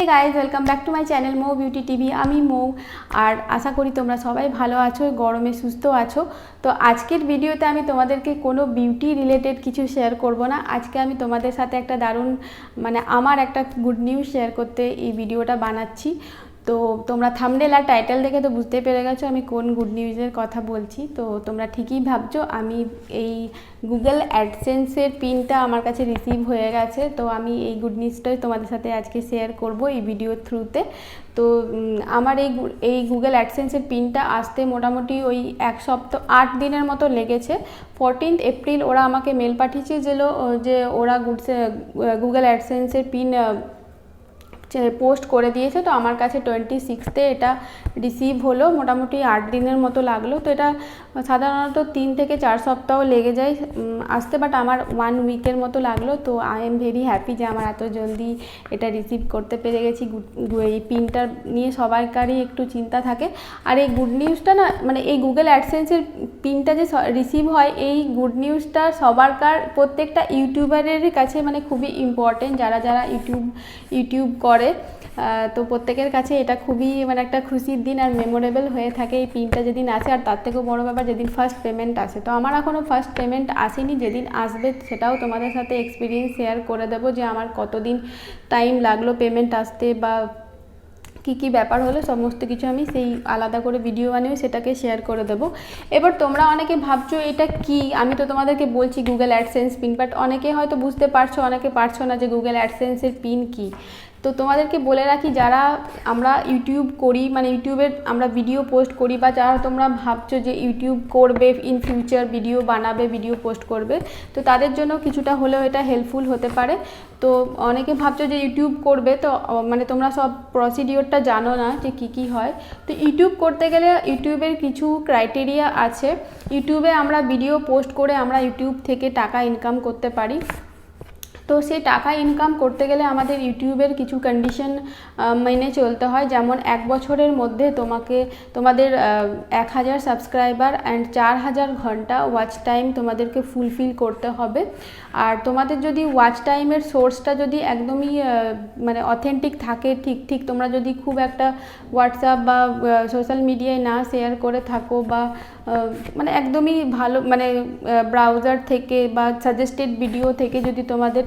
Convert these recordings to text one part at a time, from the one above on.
Hey guys welcome back to my channel मो beauty TV. আমি মৌ আর আশা করি তোমরা সবাই ভালো আছো, গরমে সুস্থ আছো। তো আজকের ভিডিওতে আমি তোমাদেরকে কোনো বিউটি রিলেটেড কিছু শেয়ার করব না। আজকে আমি তোমাদের সাথে একটা দারুণ আমার একটা গুড নিউজ শেয়ার করতে এই ভিডিওটা বানাচ্ছি। তো তোমরা থাম্বনেল আর টাইটেল দেখে তো বুঝতে পেরে গেছো আমি কোন গুড নিউজের কথা বলছি। তো তোমরা ঠিকই ভাবছো, আমি এই গুগল অ্যাডসেন্সের পিনটা আমার কাছে রিসিভ হয়ে গেছে। তো আমি এই গুড নিউজটাই তোমাদের সাথে আজকে শেয়ার করব এই ভিডিওর থ্রুতে। তো আমার এই গুগল অ্যাডসেন্সের পিনটা আসতে মোটামুটি ওই 1 সপ্তাহ 8 দিনের মতো লেগেছে। 14 এপ্রিল ওরা আমাকে মেল পাঠিয়েছিল যে ওরা গুগল অ্যাডসেন্সের পিন পোস্ট করে দিয়েছে। তো আমার কাছে 26 এটা রিসিভ হলো, মোটামুটি 8 দিনের মতো লাগলো। তো এটা সাধারণত 3 থেকে 4 সপ্তাহ লেগে যায় আসতে, বাট আমার 1 উইকের মতো লাগলো। তো আই এম ভেরি হ্যাপি যে আমার এত জলদি এটা রিসিভ করতে পেরে গেছি। এই পিনটার নিয়ে সবাইকারই একটু চিন্তা থাকে। আর এই গুড নিউজটা না, এই গুগল অ্যাডসেন্সের পিনটা যে রিসিভ হয়, এই গুড নিউজটা সবারকার প্রত্যেকটা ইউটিউবারের কাছে খুবই ইম্পর্টেন্ট। যারা যারা ইউটিউব করে তো প্রত্যেকের কাছে এটা খুবই একটা খুশির দিন আর মেমোরেবল হয়ে থাকে এই পিনটা যেদিন আসে। আর তার থেকেও বড় ব্যাপার যেদিন ফার্স্ট পেমেন্ট আসে। তো আমার এখনও ফার্স্ট পেমেন্ট আসেনি, যেদিন আসবে সেটাও তোমাদের সাথে এক্সপিরিয়েন্স শেয়ার করে দেবো যে আমার কতদিন টাইম লাগলো পেমেন্ট আসতে বা কী ব্যাপার হলো, সমস্ত কিছু আমি সেই আলাদা করে ভিডিও বানিয়ে সেটাকে শেয়ার করে দেবো। এবার তোমরা অনেকে ভাবছো এটা কি, আমি তো তোমাদেরকে বলছি গুগল অ্যাডসেন্স পিন, বাট অনেকে হয়তো বুঝতে পারছো, অনেকে পারছো না যে গুগল অ্যাডসেন্সের পিন কি। তো তোমাদেরকে বলে রাখি, যারা আমরা ইউটিউব করি, ইউটিউবে আমরা ভিডিও পোস্ট করি, বা যারা তোমরা ভাবছো যে ইউটিউব করবে ইন ফিউচার, ভিডিও বানাবে, ভিডিও পোস্ট করবে, তো তাদের জন্য কিছুটা হলেও এটা হেল্পফুল হতে পারে। তো অনেকে ভাবছো যে ইউটিউব করবে, তো তোমরা সব প্রসিডিওরটা জানো না যে কী হয়। তো ইউটিউব করতে গেলে ইউটিউবের কিছু ক্রাইটেরিয়া আছে। ইউটিউবে আমরা ভিডিও পোস্ট করে আমরা ইউটিউব থেকে টাকা ইনকাম করতে পারি। তো সেই টাকা ইনকাম করতে গেলে আমাদের ইউটিউবের কিছু কন্ডিশন মেনে চলতে হয়। যেমন 1 বছরের মধ্যে তোমাদের 1000 সাবস্ক্রাইবার অ্যান্ড 4000 ঘন্টা ওয়াচ টাইম তোমাদেরকে ফুলফিল করতে হবে। আর তোমাদের যদি ওয়াচ টাইমের সোর্সটা যদি একদমই অথেন্টিক থাকে, ঠিক তোমরা যদি খুব একটা হোয়াটসঅ্যাপ বা সোশ্যাল মিডিয়ায় না শেয়ার করে থাকো, বা একদমই ভালো ব্রাউজার থেকে বা সাজেস্টেড ভিডিও থেকে যদি তোমাদের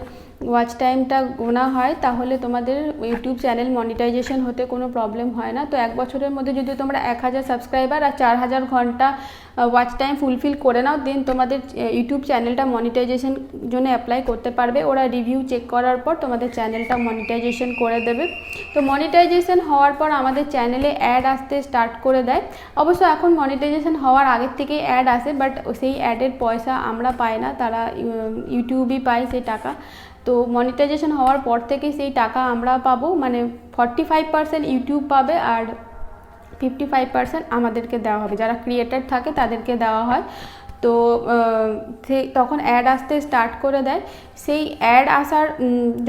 ওয়াচ টাইমটা গোনা হয়, তাহলে তোমাদের ইউটিউব চ্যানেল মনিটাইজেশন হতে কোনো প্রবলেম হয় না। তো 1 বছরের মধ্যে যদি তোমরা 1000 সাবস্ক্রাইবার আর 4000 ঘন্টা ওয়াচ টাইম ফুলফিল করে নাও, দেন তোমাদের ইউটিউব চ্যানেলটা মনিটাইজেশন জন্য অ্যাপ্লাই করতে পারবে। ওরা রিভিউ চেক করার পর তোমাদের চ্যানেলটা মনিটাইজেশন করে দেবে। তো মনিটাইজেশন হওয়ার পর আমাদের চ্যানেলে অ্যাড আসতে স্টার্ট করে দেয়। অবশ্য এখন মনিটাইজেশন হওয়ার আগের থেকেই অ্যাড আসে, বাট সেই অ্যাডের পয়সা আমরা পাই না, তারা ইউটিউবই পায় সেই টাকা। তো মনিটাইজেশন হওয়ার পর থেকে সেই টাকা আমরা পাবো, 45% ইউটিউব পাবে আর 55% আমাদেরকে দেওয়া হবে, যারা ক্রিয়েটার থাকে তাদেরকে দেওয়া হয়। তো তখন অ্যাড আসতে স্টার্ট করে দেয়। সেই অ্যাড আসার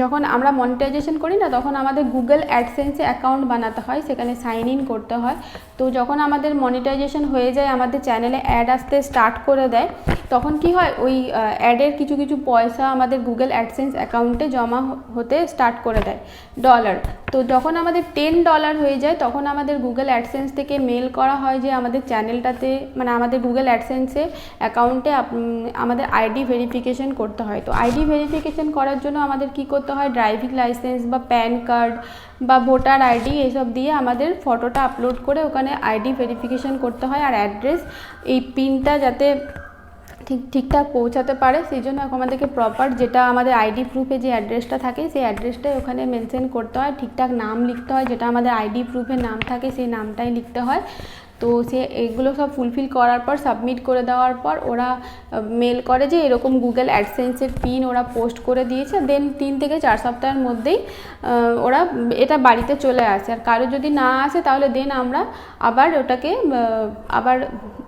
যখন আমরা মনিটাইজেশন করি না, তখন আমাদের গুগল অ্যাডসেন্সে অ্যাকাউন্ট বানাতে হয়, সেখানে সাইন ইন করতে হয়। তো যখন আমাদের মনিটাইজেশন হয়ে যায়, আমাদের চ্যানেলে অ্যাড আসতে স্টার্ট করে দেয়, তখন কি হয়, ওই অ্যাডের কিছু পয়সা আমাদের গুগল অ্যাডসেন্স অ্যাকাউন্টে জমা হতে স্টার্ট করে দেয়, ডলার। তো যখন আমাদের $10 হয়ে যায়, তখন আমাদের গুগল অ্যাডসেন্স থেকে মেল করা হয় যে আমাদের চ্যানেলটাতে আমাদের গুগল অ্যাডসেন্সে অ্যাকাউন্টে আমাদের আইডি ভেরিফিকেশন করতে হয়। তো আইডি ভেরিফিকেশন করার জন্য আমাদের কি করতে হয়, ড্রাইভিং লাইসেন্স বা প্যান কার্ড বা ভোটার আইডি এসব দিয়ে আমাদের ফটোটা আপলোড করে ওখানে আইডি ভেরিফিকেশন করতে হয়। আর অ্যাড্রেস, এই পিনটা যাতে ঠিকঠাক পৌঁছাতে পারে, সেই জন্য আমাদেরকে প্রপার, যেটা আমাদের আইডি প্রুফে যে অ্যাড্রেসটা থাকে, সেই অ্যাড্রেসটাই ওখানে মেনশন করতে হয়। ঠিকঠাক নাম লিখতে হয়, যেটা আমাদের আইডি প্রুফে নাম থাকে সেই নামটাই লিখতে হয়। তো এগুলো সব ফুলফিল করার পর, সাবমিট করে দেওয়ার পর ওরা মেল করে যে এরকম গুগল অ্যাডসেন্সের পিন ওরা পোস্ট করে দিয়েছে। দেন 3 থেকে 4 সপ্তাহের মধ্যেই ওরা এটা বাড়িতে চলে আসে। আর কারো যদি না আসে, তাহলে দেন আমরা আবার ওটাকে আবার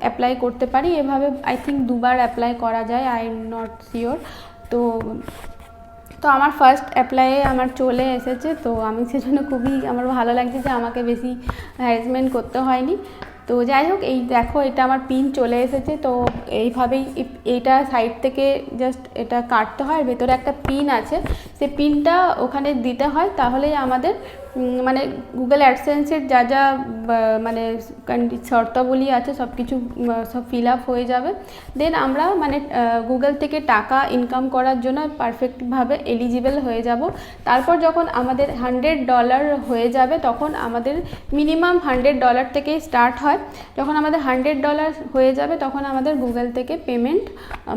অ্যাপ্লাই করতে পারি। এভাবে আই থিঙ্ক 2 বার অ্যাপ্লাই করা যায়, আই এম নট শিওর। তো আমার ফার্স্ট অ্যাপ্লাইয়ে আমার চলে এসেছে। তো আমি সেজন্য খুবই আমার ভালো লাগছে যে আমাকে বেশি হ্যারাসমেন্ট করতে হয়নি। তো যাই হোক, এই দেখো এটা আমার পিন চলে এসেছে। তো এইভাবেই এইটা সাইড থেকে জাস্ট এটা কাটতে হয়, ভেতরে একটা পিন আছে, সেই পিনটা ওখানে দিতে হয়, তাহলেই আমাদের মানে গুগল অ্যাডসেন্সের যা যা মানে শর্তাবলী আছে সব কিছু সব ফিল আপ হয়ে যাবে, দেন আমরা মানে গুগল থেকে টাকা ইনকাম করার জন্য পারফেক্টভাবে এলিজিবল হয়ে যাব। তারপর যখন আমাদের $100 হয়ে যাবে তখন আমাদের মিনিমাম $100 থেকে স্টার্ট হয়। যখন আমাদের $100 হয়ে যাবে তখন আমাদের গুগল থেকে পেমেন্ট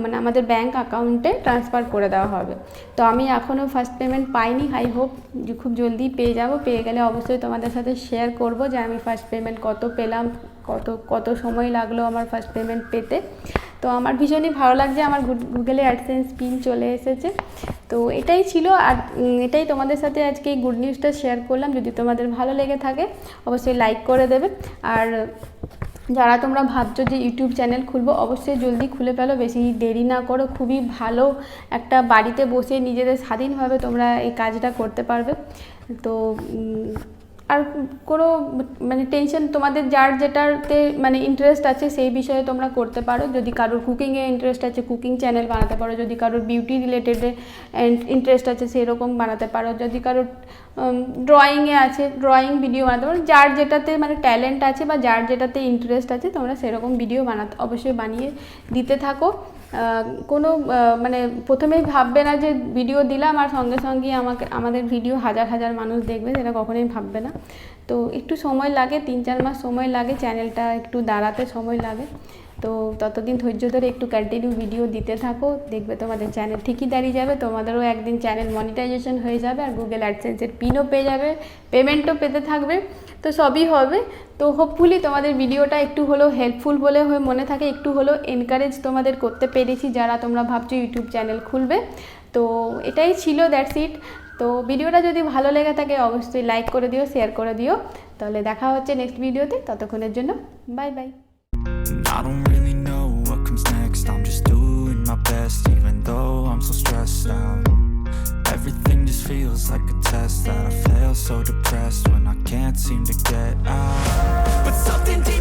মানে আমাদের ব্যাঙ্ক অ্যাকাউন্টে ট্রান্সফার করে দেওয়া হবে। তো আমি এখনও ফার্স্ট পেমেন্ট পাইনি, আই হোপ যে খুব জলদি পেয়ে যাব। পেয়ে গেলে অবশ্যই তোমাদের সাথে শেয়ার করব যে আমি ফার্স্ট পেমেন্ট কত পেলাম, কত সময় লাগলো আমার ফার্স্ট পেমেন্ট পেতে। তো আমার ভীষণই ভালো লাগছে, আমার গুগলে অ্যাডসেন্স পিন চলে এসেছে। তো এটাই ছিল, আর এটাই তোমাদের সাথে আজকে এই গুড নিউজটা শেয়ার করলাম। যদি তোমাদের ভালো লেগে থাকে অবশ্যই লাইক করে দেবে। আর যারা তোমরা ভাবছো যে ইউটিউব চ্যানেল খুলবো, অবশ্যই জলদি খুলে ফেলো, বেশি দেরি না করো। খুবই ভালো একটা বাড়িতে বসে নিজেদের স্বাধীনভাবে তোমরা এই কাজটা করতে পারবে। তো আর কোনো মানে টেনশন, তোমাদের যার যেটাতে মানে ইন্টারেস্ট আছে সেই বিষয়ে তোমরা করতে পারো। যদি কারোর কুকিংয়ে ইন্টারেস্ট আছে কুকিং চ্যানেল বানাতে পারো, যদি কারোর বিউটি রিলেটেডে ইন্টারেস্ট আছে সেরকম বানাতে পারো, যদি কারোর ড্রয়িংয়ে আছে ড্রয়িং ভিডিও বানাতে পারো। যার যেটাতে মানে ট্যালেন্ট আছে বা যার যেটাতে ইন্টারেস্ট আছে তোমরা সেরকম ভিডিও অবশ্যই বানিয়ে দিতে থাকো। কোনো মানে প্রথমেই ভাববে না যে ভিডিও দিলাম আর সঙ্গে সঙ্গেই আমাদের ভিডিও হাজার মানুষ দেখবে, সেটা কখনোই ভাববে না। তো একটু সময় লাগে, 3-4 মাস সময় লাগে, চ্যানেলটা একটু দাঁড়াতে সময় লাগে। তো ততদিন ধৈর্য ধরে একটু কন্টিনিউ ভিডিও দিতে থাকো, দেখবে তোমাদের চ্যানেল ঠিকই দাঁড়িয়ে যাবে। তোমাদেরও একদিন চ্যানেল মনিটাইজেশন হয়ে যাবে আর গুগল অ্যাডসেন্সের পিনও পেয়ে যাবে, পেমেন্টও পেতে থাকবে, তো সবই হবে। তো হোপফুলি তোমাদের ভিডিওটা একটু হলেও হেল্পফুল বলে হয়ে মনে থাকে, একটু হলেও এনকারেজ তোমাদের করতে পেরেছি যারা তোমরা ভাবছো ইউটিউব চ্যানেল খুলবে। তো এটাই ছিল, দ্যাটস ইট। তো ভিডিওটা যদি ভালো লেগে থাকে অবশ্যই লাইক করে দিও, শেয়ার করে দিও। তাহলে দেখা হচ্ছে নেক্সট ভিডিওতে, ততক্ষণের জন্য bye bye. I don't really know what comes next. I'm just doing my best, even though I'm so stressed out. Everything just feels like a test that I fail, so depressed when I can't seem to get out. But something deep